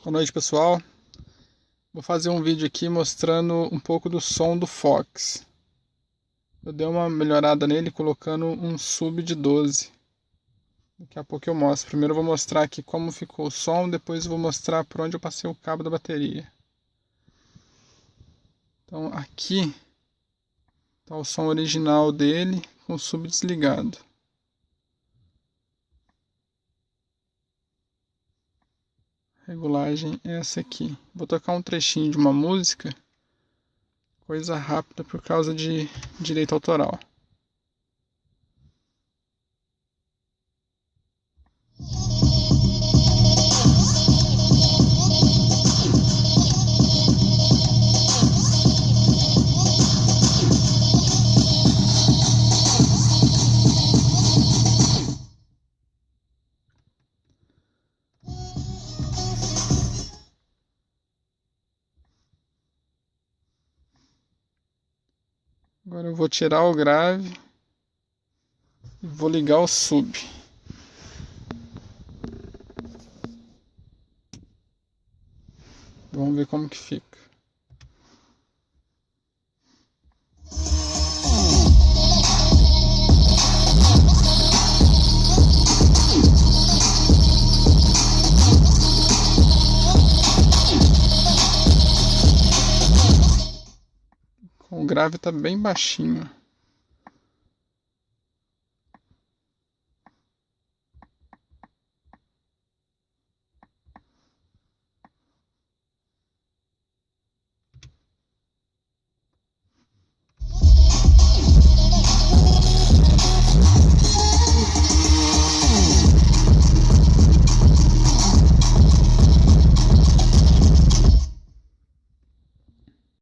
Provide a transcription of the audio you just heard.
Boa noite, pessoal. Vou fazer um vídeo aqui mostrando um pouco do som do Fox. Eu dei uma melhorada nele colocando um sub de 12. Daqui a pouco eu mostro. Primeiro eu vou mostrar aqui como ficou o som, depois eu vou mostrar por onde eu passei o cabo da bateria. Então aqui está o som original dele com o sub desligado. Regulagem é essa aqui. Vou tocar um trechinho de uma música, coisa rápida por causa de direito autoral. Agora eu vou tirar o grave e vou ligar o sub. Vamos ver como que fica. O grave está bem baixinho.